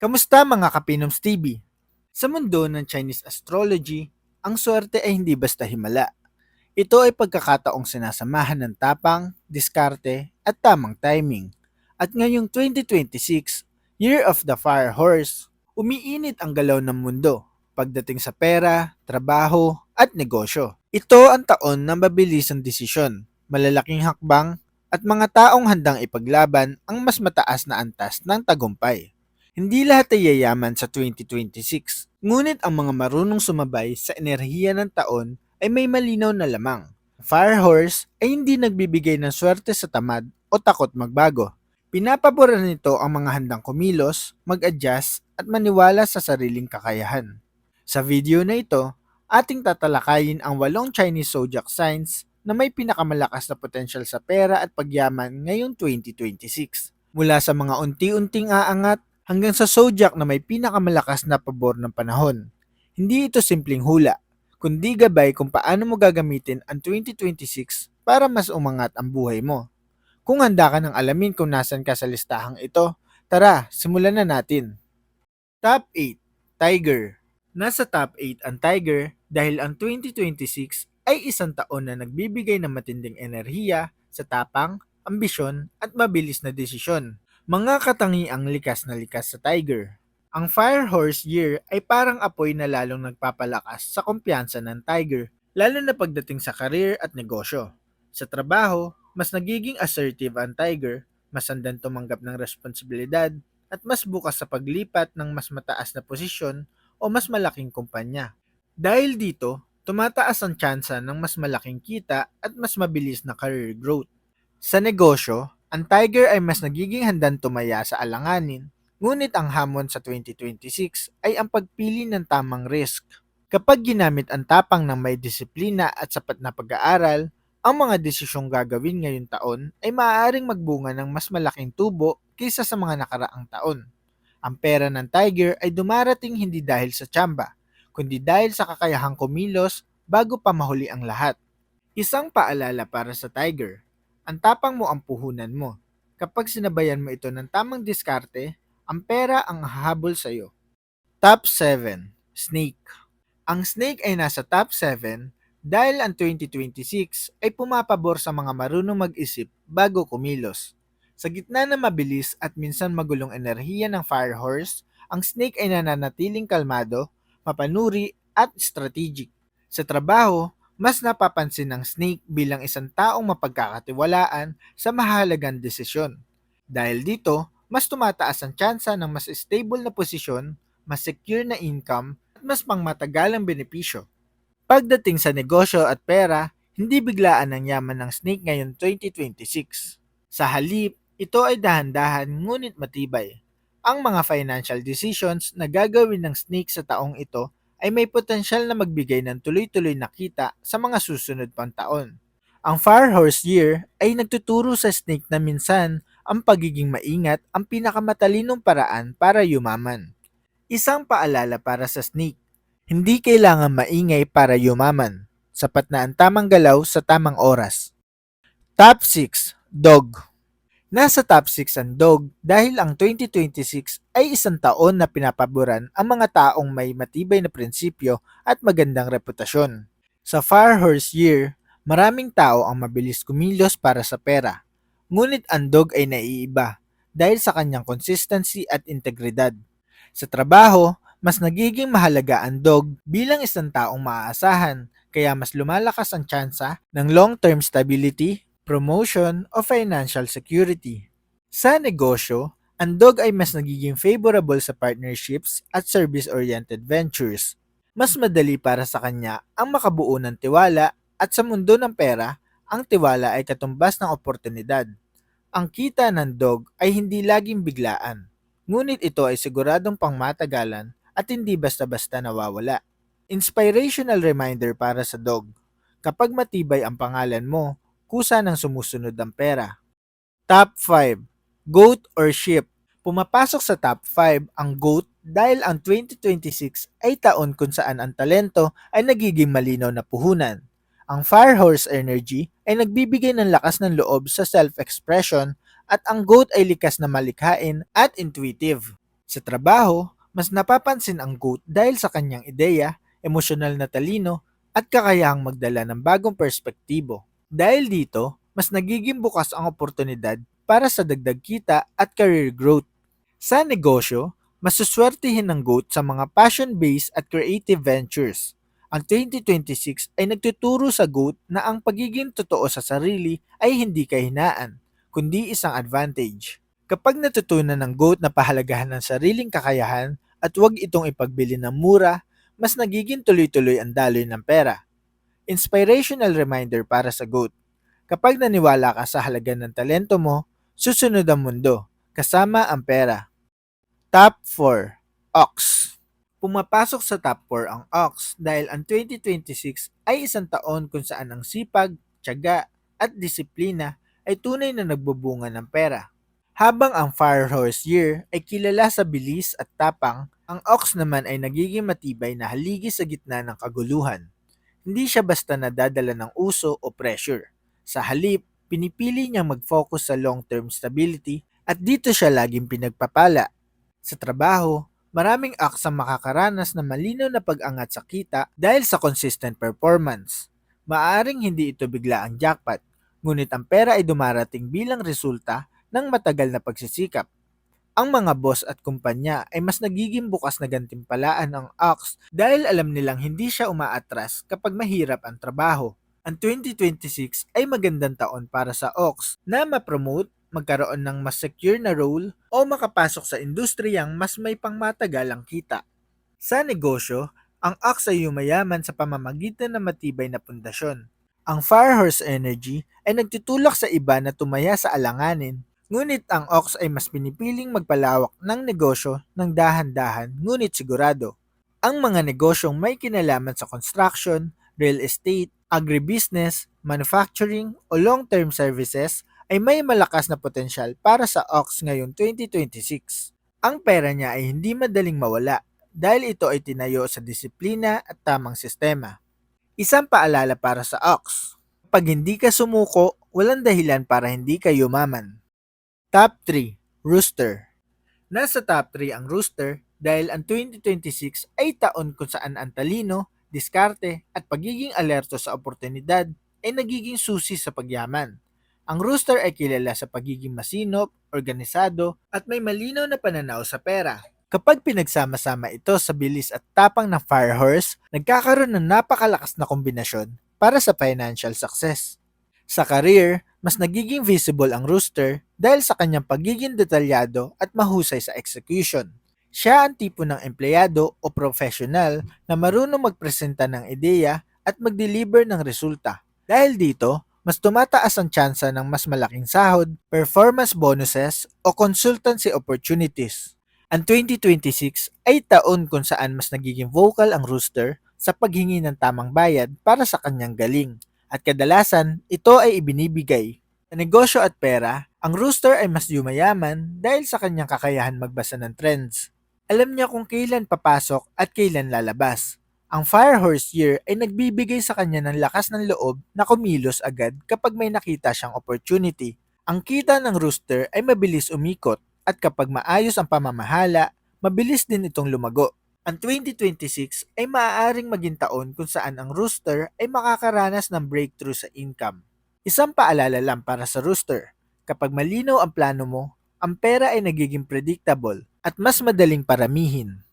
Kamusta mga Kapinoms TV? Sa mundo ng Chinese astrology, ang swerte ay hindi basta himala. Ito ay pagkakataong sinasamahan ng tapang, diskarte, at tamang timing. At ngayong 2026, Year of the Fire Horse, umiinit ang galaw ng mundo pagdating sa pera, trabaho, at negosyo. Ito ang taon ng mabilis ang desisyon, malalaking hakbang, at mga taong handang ipaglaban ang mas mataas na antas ng tagumpay. Hindi lahat ay yayaman sa 2026, ngunit ang mga marunong sumabay sa enerhiya ng taon ay may malinaw na lamang. Fire Horse ay hindi nagbibigay ng swerte sa tamad o takot magbago. Pinapaboran nito ang mga handang kumilos, mag-adjust at maniwala sa sariling kakayahan. Sa video na ito, ating tatalakayin ang 8 Chinese zodiac signs na may pinakamalakas na potensyal sa pera at pagyaman ngayong 2026. Mula sa mga unti-unting aangat hanggang sa zodiac na may pinakamalakas na pabor ng panahon. Hindi ito simpleng hula, kundi gabay kung paano mo gagamitin ang 2026 para mas umangat ang buhay mo. Kung handa ka nang alamin kung nasan ka sa listahang ito, tara, simulan na natin. Top 8. Tiger. Nasa top 8 ang Tiger dahil ang 2026 ay isang taon na nagbibigay ng matinding enerhiya sa tapang, ambisyon at mabilis na desisyon. Mga katangiang likas na likas sa Tiger. Ang Fire Horse Year ay parang apoy na lalong nagpapalakas sa kumpiyansa ng Tiger, lalo na pagdating sa career at negosyo. Sa trabaho, mas nagiging assertive ang Tiger, mas handang tumanggap ng responsibilidad, at mas bukas sa paglipat ng mas mataas na posisyon o mas malaking kumpanya. Dahil dito, tumataas ang tsansa ng mas malaking kita at mas mabilis na career growth. Sa negosyo, ang Tiger ay mas nagiging handang tumaya sa alanganin, ngunit ang hamon sa 2026 ay ang pagpili ng tamang risk. Kapag ginamit ang tapang ng may disiplina at sapat na pag-aaral, ang mga desisyong gagawin ngayong taon ay maaaring magbunga ng mas malaking tubo kaysa sa mga nakaraang taon. Ang pera ng Tiger ay dumarating hindi dahil sa tsamba, kundi dahil sa kakayahang kumilos bago pa mahuli ang lahat. Isang paalala para sa Tiger, ang tapang mo ang puhunan mo. Kapag sinabayan mo ito ng tamang diskarte, ang pera ang hahabol sa iyo. Top 7. Snake. Ang Snake ay nasa top 7 dahil ang 2026 ay pumapabor sa mga marunong mag-isip bago kumilos. Sa gitna ng mabilis at minsan magulong enerhiya ng Fire Horse, ang Snake ay nananatiling kalmado, mapanuri at strategic. Sa trabaho, mas napapansin ng Snake bilang isang taong mapagkakatiwalaan sa mahalagang desisyon. Dahil dito, mas tumataas ang tsansa ng mas stable na posisyon, mas secure na income, at mas pangmatagalang benepisyo. Pagdating sa negosyo at pera, hindi biglaan ang yaman ng Snake ngayon 2026. Sa halip, ito ay dahan-dahan ngunit matibay. Ang mga financial decisions na gagawin ng Snake sa taong ito ay may potensyal na magbigay ng tuloy-tuloy na kita sa mga susunod pang taon. Ang Fire Horse Year ay nagtuturo sa Snake na minsan ang pagiging maingat ang pinakamatalinong paraan para yumaman. Isang paalala para sa Snake, hindi kailangan maingay para yumaman. Sapat na ang tamang galaw sa tamang oras. Top 6. Dog. Nasa top 6 ang Dog dahil ang 2026 ay isang taon na pinapaboran ang mga taong may matibay na prinsipyo at magandang reputasyon. Sa Fire Horse Year, maraming tao ang mabilis kumilos para sa pera. Ngunit ang Dog ay naiiba dahil sa kanyang consistency at integridad. Sa trabaho, mas nagiging mahalaga ang Dog bilang isang taong maaasahan, kaya mas lumalakas ang tsansa ng long-term stability, promotion o financial security. Sa negosyo, ang Dog ay mas nagiging favorable sa partnerships at service-oriented ventures. Mas madali para sa kanya ang makabuo ng tiwala at sa mundo ng pera, ang tiwala ay katumbas ng oportunidad. Ang kita ng Dog ay hindi laging biglaan, ngunit ito ay siguradong pangmatagalan at hindi basta-basta nawawala. Inspirational reminder para sa Dog. Kapag matibay ang pangalan mo, kusa ng sumusunod ang pera. Top 5. Goat or Sheep. Pumapasok sa top 5 ang Goat dahil ang 2026 ay taon kung saan ang talento ay nagiging malinaw na puhunan. Ang Fire Horse energy ay nagbibigay ng lakas ng loob sa self-expression at ang Goat ay likas na malikhain at intuitive. Sa trabaho, mas napapansin ang GOAT dahil sa kanyang ideya, emosyonal na talino, at kakayahang magdala ng bagong perspektibo. Dahil dito, mas nagiging bukas ang oportunidad para sa dagdag kita at career growth. Sa negosyo, masuswertihin ng GOAT sa mga passion-based at creative ventures. Ang 2026 ay nagtuturo sa GOAT na ang pagiging totoo sa sarili ay hindi kahinaan, kundi isang advantage. Kapag natutunan ng GOAT na pahalagahan ng sariling kakayahan at huwag itong ipagbili ng mura, mas nagiging tuloy-tuloy ang daloy ng pera. Inspirational reminder para sa GOAT. Kapag naniwala ka sa halaga ng talento mo, susunod ang mundo, kasama ang pera. Top 4. Ox. Pumapasok sa top 4 ang Ox dahil ang 2026 ay isang taon kung saan ang sipag, tiyaga, at disiplina ay tunay na nagbubunga ng pera. Habang ang Fire Horse Year ay kilala sa bilis at tapang, ang Ox naman ay nagiging matibay na haligi sa gitna ng kaguluhan. Hindi siya basta nadadala ng uso o pressure. Sa halip, pinipili niyang mag-focus sa long-term stability at dito siya laging pinagpapala. Sa trabaho, maraming Ox ang makakaranas ng malinaw na pag-angat sa kita dahil sa consistent performance. Maaring hindi ito bigla ang jackpot, ngunit ang pera ay dumarating bilang resulta ng matagal na pagsisikap. Ang mga boss at kumpanya ay mas nagiging bukas na gantimpalaan ang Ox dahil alam nilang hindi siya umaatras kapag mahirap ang trabaho. Ang 2026 ay magandang taon para sa Ox na ma-promote, magkaroon ng mas secure na role o makapasok sa industriyang mas may pangmatagalang kita. Sa negosyo, ang Ox ay yumayaman sa pamamagitan ng matibay na pundasyon. Ang Firehorse Energy ay nagtutulak sa iba na tumaya sa alanganin, ngunit ang Ox ay mas pinipiling magpalawak ng negosyo ng dahan-dahan ngunit sigurado. Ang mga negosyong may kinalaman sa construction, real estate, agribusiness, manufacturing o long-term services ay may malakas na potensyal para sa Ox ngayong 2026. Ang pera niya ay hindi madaling mawala dahil ito ay tinayo sa disiplina at tamang sistema. Isang paalala para sa Ox. Pag hindi ka sumuko, walang dahilan para hindi ka yumaman. Top 3. Rooster. Nasa top 3 ang Rooster dahil ang 2026 ay taon kung saan ang talino, diskarte at pagiging alerto sa oportunidad ay nagiging susi sa pagyaman. Ang Rooster ay kilala sa pagiging masinop, organisado at may malinaw na pananaw sa pera. Kapag pinagsama-sama ito sa bilis at tapang ng Firehorse, nagkakaroon ng napakalakas na kombinasyon para sa financial success. Sa career, mas nagiging visible ang Rooster dahil sa kanyang pagiging detalyado at mahusay sa execution. Siya ang tipo ng empleyado o professional na marunong magpresenta ng ideya at mag-deliver ng resulta. Dahil dito, mas tumataas ang tsansa ng mas malaking sahod, performance bonuses o consultancy opportunities. Ang 2026 ay taon kung saan mas nagiging vocal ang Rooster sa paghingi ng tamang bayad para sa kanyang galing at kadalasan ito ay ibinibigay. Sa negosyo at pera, ang Rooster ay mas yumayaman dahil sa kanyang kakayahan magbasa ng trends. Alam niya kung kailan papasok at kailan lalabas. Ang Firehorse Year ay nagbibigay sa kanya ng lakas ng loob na kumilos agad kapag may nakita siyang opportunity. Ang kita ng Rooster ay mabilis umikot at kapag maayos ang pamamahala, mabilis din itong lumago. Ang 2026 ay maaaring maging taon kung saan ang Rooster ay makakaranas ng breakthrough sa income. Isang paalala lang para sa Rooster, kapag malinaw ang plano mo, ang pera ay nagiging predictable at mas madaling paramihin.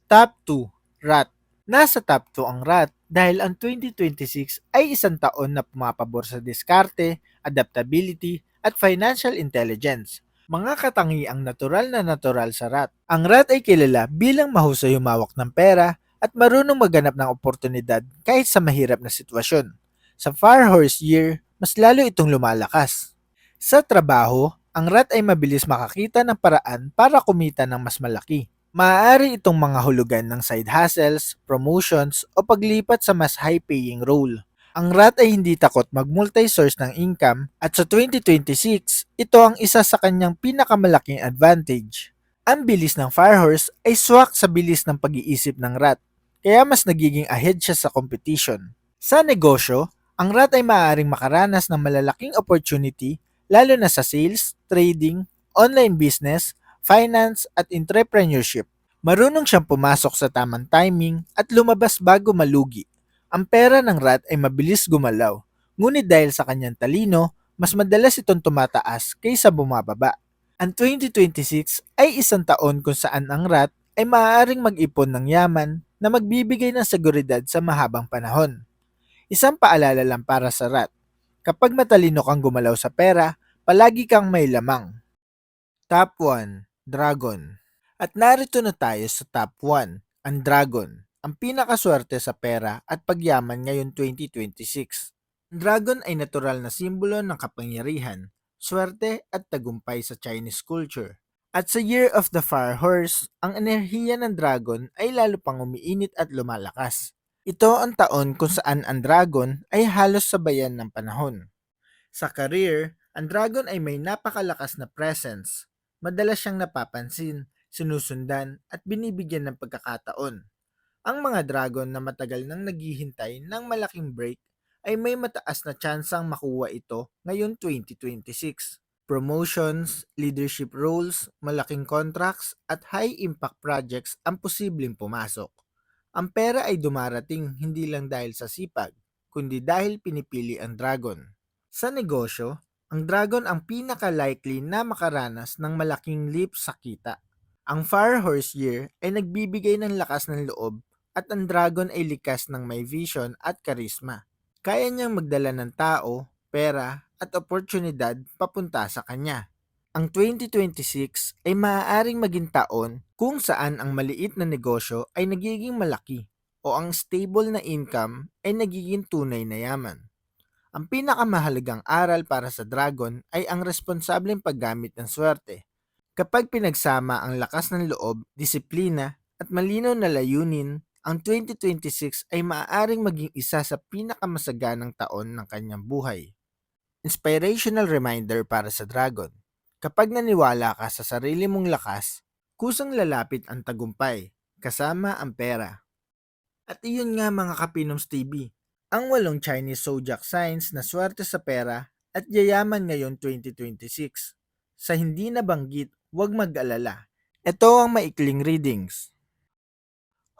Top 2. Rat. Nasa top 2 ang Rat dahil ang 2026 ay isang taon na pumapabor sa diskarte, adaptability, at financial intelligence. Mga katangiang natural na natural sa Rat. Ang Rat ay kilala bilang mahusay humawak ng pera at marunong maghanap ng oportunidad kahit sa mahirap na sitwasyon. Sa Firehorse Year, mas lalo itong lumalakas. Sa trabaho, ang Rat ay mabilis makakita ng paraan para kumita ng mas malaki. Maaari itong mga hulugan ng side hustles, promotions, o paglipat sa mas high-paying role. Ang Rat ay hindi takot mag-multi-source ng income at sa 2026, ito ang isa sa kanyang pinakamalaking advantage. Ang bilis ng Firehorse ay swak sa bilis ng pag-iisip ng Rat, kaya mas nagiging ahead siya sa competition. Sa negosyo, ang Rat ay maaaring makaranas ng malalaking opportunity lalo na sa sales, trading, online business, finance at entrepreneurship. Marunong siyang pumasok sa tamang timing at lumabas bago malugi. Ang pera ng rat ay mabilis gumalaw, ngunit dahil sa kanyang talino, mas madalas itong tumataas kaysa bumababa. Ang 2026 ay isang taon kung saan ang rat ay maaaring mag-ipon ng yaman na magbibigay ng seguridad sa mahabang panahon. Isang paalala lang para sa rat, kapag matalino kang gumalaw sa pera, palagi kang may lamang. Top 1, Dragon. At narito na tayo sa top 1, ang Dragon, ang pinakaswerte sa pera at pagyaman ngayon 2026. Ang Dragon ay natural na simbolo ng kapangyarihan, swerte at tagumpay sa Chinese culture. At sa Year of the Fire Horse, ang enerhiya ng dragon ay lalo pang umiinit at lumalakas. Ito ang taon kung saan ang dragon ay halos sabayan ng panahon. Sa career, ang dragon ay may napakalakas na presence. Madalas siyang napapansin, sinusundan at binibigyan ng pagkakataon. Ang mga dragon na matagal nang naghihintay ng malaking break ay may mataas na tsansang makuha ito ngayon 2026. Promotions, leadership roles, malaking contracts at high-impact projects ang posibleng pumasok. Ang pera ay dumarating hindi lang dahil sa sipag, kundi dahil pinipili ang dragon. Sa negosyo, ang dragon ang pinaka-likely na makaranas ng malaking leap sa kita. Ang Fire Horse Year ay nagbibigay ng lakas ng loob at ang dragon ay likas ng may vision at karisma. Kaya niyang magdala ng tao, pera at oportunidad papunta sa kanya. Ang 2026 ay maaaring maging taon kung saan ang maliit na negosyo ay nagiging malaki o ang stable na income ay nagiging tunay na yaman. Ang pinakamahalagang aral para sa dragon ay ang responsableng paggamit ng swerte. Kapag pinagsama ang lakas ng loob, disiplina at malinaw na layunin, ang 2026 ay maaaring maging isa sa pinakamasaganang taon ng kanyang buhay. Inspirational reminder para sa dragon. Kapag naniwala ka sa sarili mong lakas, kusang lalapit ang tagumpay, kasama ang pera. At iyon nga mga Kapinoms TV, ang 8 Chinese zodiac signs na swerte sa pera at yayaman ngayon 2026. Sa hindi nabanggit, huwag mag-alala. Ito ang maikling readings.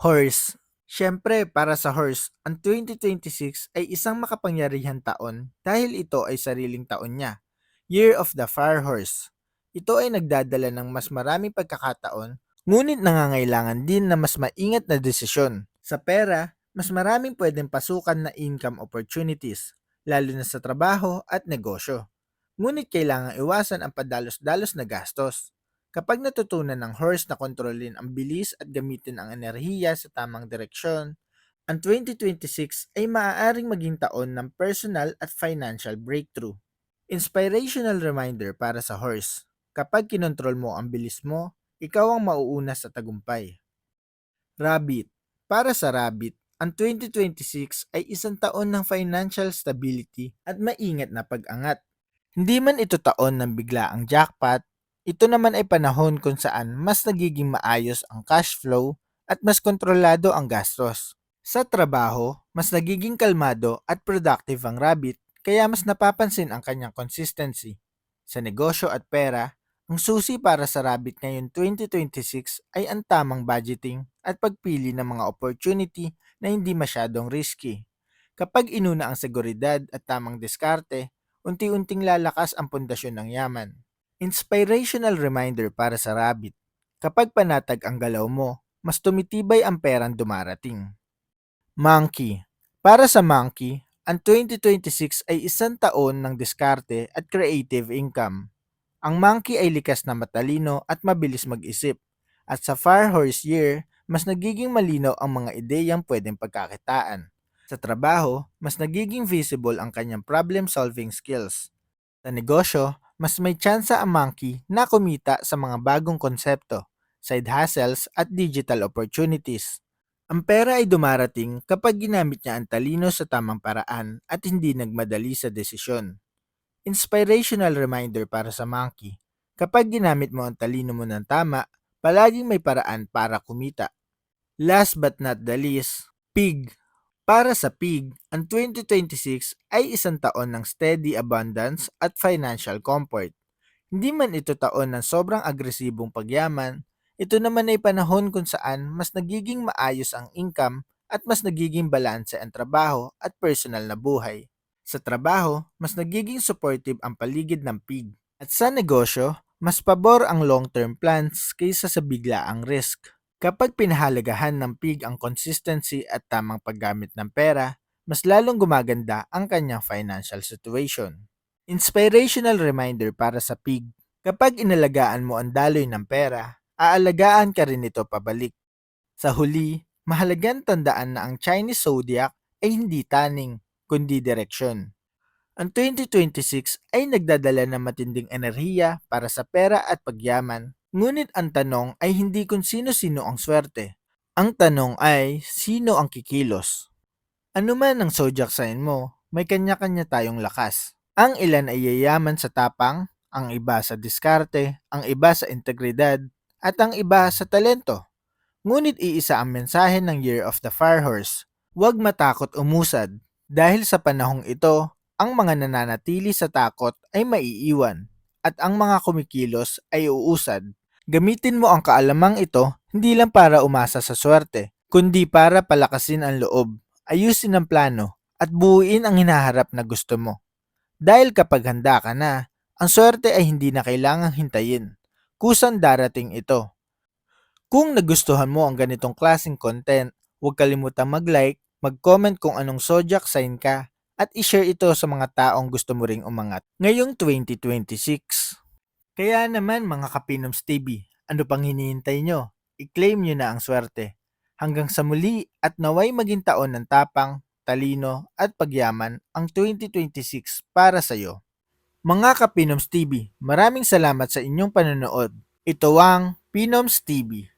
Horse. Siyempre, para sa horse, ang 2026 ay isang makapangyarihan taon dahil ito ay sariling taon niya. Year of the Fire Horse. Ito ay nagdadala ng mas maraming pagkakataon, ngunit nangangailangan din na mas maingat na desisyon. Sa pera, mas maraming pwedeng pasukan na income opportunities, lalo na sa trabaho at negosyo. Ngunit kailangang iwasan ang padalos-dalos na gastos. Kapag natutunan ng horse na kontrolin ang bilis at gamitin ang enerhiya sa tamang direksyon, ang 2026 ay maaaring maging taon ng personal at financial breakthrough. Inspirational reminder para sa horse. Kapag kinontrol mo ang bilis mo, ikaw ang mauuna sa tagumpay. Rabbit. Para sa rabbit, ang 2026 ay isang taon ng financial stability at maingat na pag-angat. Hindi man ito taon ng biglaang jackpot, ito naman ay panahon kung saan mas nagiging maayos ang cash flow at mas kontrolado ang gastos. Sa trabaho, mas nagiging kalmado at productive ang rabbit kaya mas napapansin ang kanyang consistency. Sa negosyo at pera, ang susi para sa rabbit ngayon 2026 ay ang tamang budgeting at pagpili ng mga opportunity na hindi masyadong risky. Kapag inuna ang seguridad at tamang diskarte, unti-unting lalakas ang pundasyon ng yaman. Inspirational reminder para sa rabbit. Kapag panatag ang galaw mo, mas tumitibay ang perang dumarating. Monkey. Para sa monkey, ang 2026 ay isang taon ng diskarte at creative income. Ang monkey ay likas na matalino at mabilis mag-isip. At sa Fire Horse Year, mas nagiging malinaw ang mga ideyang pwedeng pagkakitaan. Sa trabaho, mas nagiging visible ang kanyang problem-solving skills. Sa negosyo, mas may tsansa ang monkey na kumita sa mga bagong konsepto, side hustles at digital opportunities. Ang pera ay dumarating kapag ginamit niya ang talino sa tamang paraan at hindi nagmadali sa desisyon. Inspirational reminder para sa monkey. Kapag ginamit mo ang talino mo ng tama, palaging may paraan para kumita. Last but not the least, pig. Para sa pig, ang 2026 ay isang taon ng steady abundance at financial comfort. Hindi man ito taon ng sobrang agresibong pagyaman, ito naman ay panahon kung saan mas nagiging maayos ang income at mas nagiging balanse ang trabaho at personal na buhay. Sa trabaho, mas nagiging supportive ang paligid ng pig. At sa negosyo, mas pabor ang long-term plans kaysa sa biglaang risk. Kapag pinahalagahan ng pig ang consistency at tamang paggamit ng pera, mas lalong gumaganda ang kanyang financial situation. Inspirational reminder para sa pig. Kapag inalagaan mo ang daloy ng pera, aalagaan ka rin ito pabalik. Sa huli, mahalagang tandaan na ang Chinese zodiac ay hindi taning, kundi direksyon. Ang 2026 ay nagdadala ng matinding enerhiya para sa pera at pagyaman. Ngunit ang tanong ay hindi kung sino-sino ang swerte. Ang tanong ay sino ang kikilos. Ano man ang zodiac sign mo, may kanya-kanya tayong lakas. Ang ilan ay yayaman sa tapang, ang iba sa diskarte, ang iba sa integridad, at ang iba sa talento. Ngunit iisa ang mensahe ng Year of the Fire Horse. Huwag matakot umusad. Dahil sa panahong ito, ang mga nananatili sa takot ay maiiwan at ang mga kumikilos ay uusad. Gamitin mo ang kaalamang ito hindi lang para umasa sa swerte, kundi para palakasin ang loob, ayusin ang plano, at buuin ang hinaharap na gusto mo. Dahil kapag handa ka na, ang swerte ay hindi na kailangang hintayin. Kusang darating ito. Kung nagustuhan mo ang ganitong klaseng content, huwag kalimutang mag-like, mag-comment kung anong zodiac sign ka, at i-share ito sa mga taong gusto mo ring umangat ngayong 2026. Kaya naman mga Kapinoms TV, ano pang hinihintay nyo? I-claim nyo na ang swerte. Hanggang sa muli at naway maging taon ng tapang, talino at pagyaman ang 2026 para sa'yo. Mga Kapinoms TV, maraming salamat sa inyong panonood. Ito ang Pinoms TV.